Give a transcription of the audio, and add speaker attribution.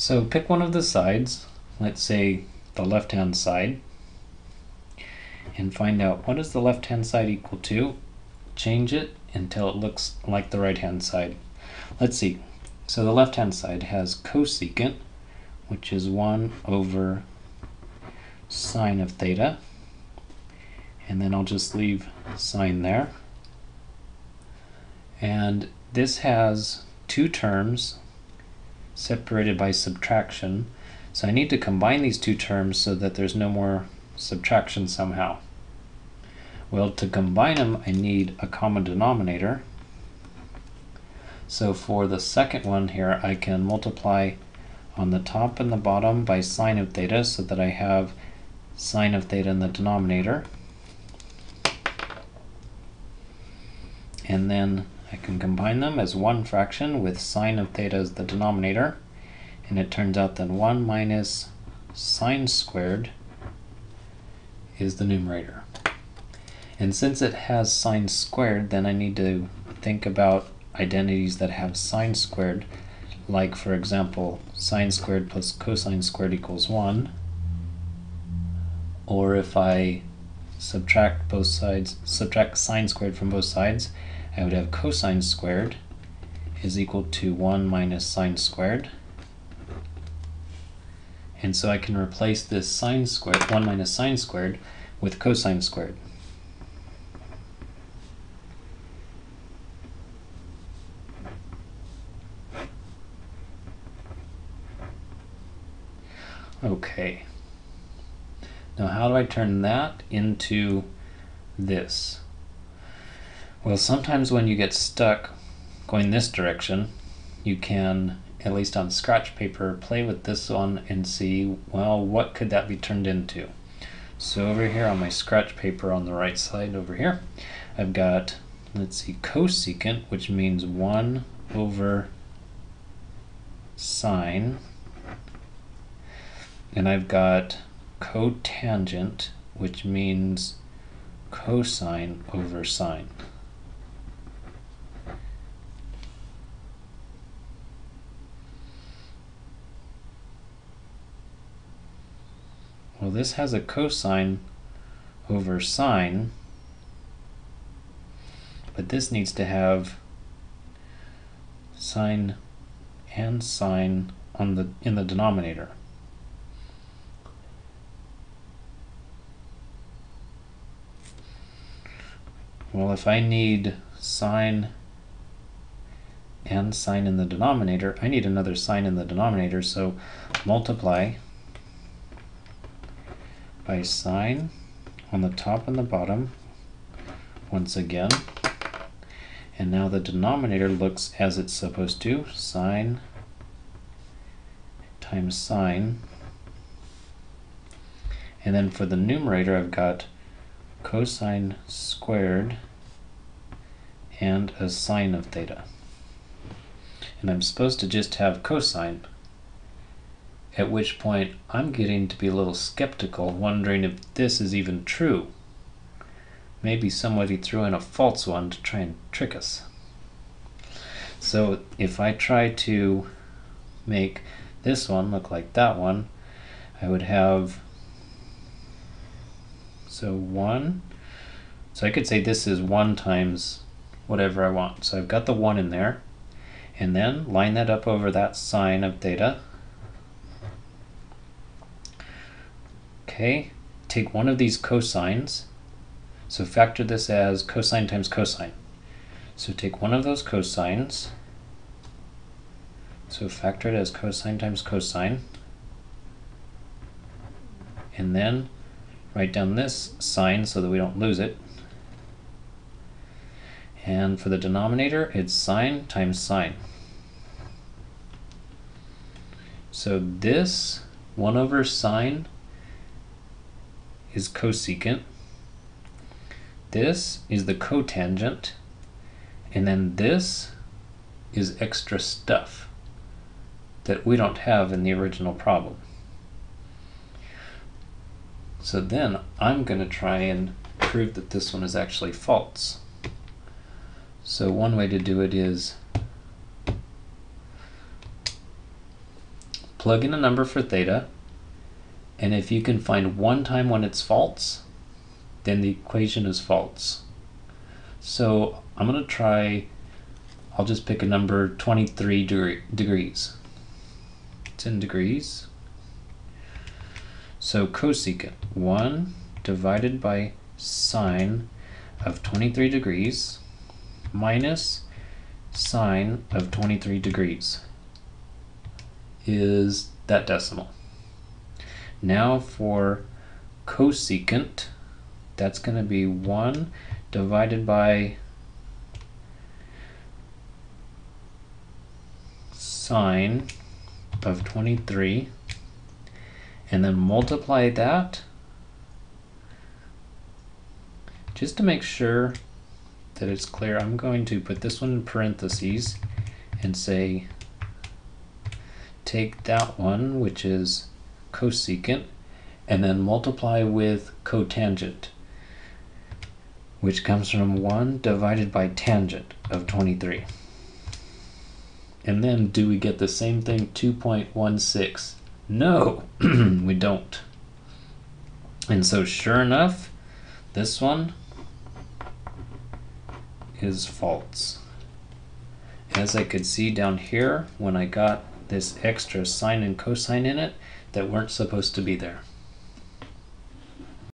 Speaker 1: So pick one of the sides, let's say the left-hand side, and find out what is the left-hand side equal to. Change it until it looks like the right-hand side. Let's see. So the left-hand side has cosecant, which is 1 over sine of theta. And then I'll just leave sine there. And this has two terms separated by subtraction. So I need to combine these two terms so that there's no more subtraction somehow. Well, to combine them, I need a common denominator. So for the second one here, I can multiply on the top and the bottom by sine of theta so that I have sine of theta in the denominator. And then I can combine them as one fraction with sine of theta as the denominator. And it turns out that 1 minus sine squared is the numerator. And since it has sine squared, then I need to think about identities that have sine squared, like for example sine squared plus cosine squared equals 1. Or if I subtract both sides, subtract sine squared from both sides, I would have cosine squared is equal to 1 minus sine squared. And so I can replace this sine squared, 1 minus sine squared, with cosine squared. Okay. Now how do I turn that into this? Well, sometimes when you get stuck going this direction, you can, at least on scratch paper, play with this one and see, well, what could that be turned into? So over here on my scratch paper on the right side over here, I've got, let's see, cosecant, which means 1 over sine. And I've got cotangent, which means cosine over sine. Well, this has a cosine over sine, but this needs to have sine and sine in the denominator. Well, if I need sine and sine in the denominator, I need another sine in the denominator, so multiply by sine on the top and the bottom once again. And now the denominator looks as it's supposed to, sine times sine. And then for the numerator, I've got cosine squared and a sine of theta. And I'm supposed to just have cosine, at which point I'm getting to be a little skeptical, wondering if this is even true. Maybe somebody threw in a false one to try and trick us. So if I try to make this one look like that one, I would have, so 1, so I could say this is 1 times whatever I want. So I've got the 1 in there, and then line that up over that sine of theta. Okay, take one of these cosines, so factor this as cosine times cosine. So take one of those cosines, so factor it as cosine times cosine, and then write down this sine so that we don't lose it. And for the denominator, it's sine times sine. So this 1 over sine is cosecant. This is the cotangent. And then this is extra stuff that we don't have in the original problem. So then I'm going to try and prove that this one is actually false. So one way to do it is plug in a number for theta, and if you can find one time when it's false, then the equation is false. So I'm going to try, I'll just pick a number 23 degrees. It's in degrees. So cosecant 1 divided by sine of 23 degrees minus sine of 23 degrees is that decimal. Now for cosecant, that's going to be 1 divided by sine of 23, and then multiply that. Just to make sure that it's clear, I'm going to put this one in parentheses and say take that one, which is cosecant, and then multiply with cotangent, which comes from 1 divided by tangent of 23. And then do we get the same thing, 2.16? No, we don't. And so sure enough, this one is false. As I could see down here, when I got this extra sine and cosine in it that weren't supposed to be there.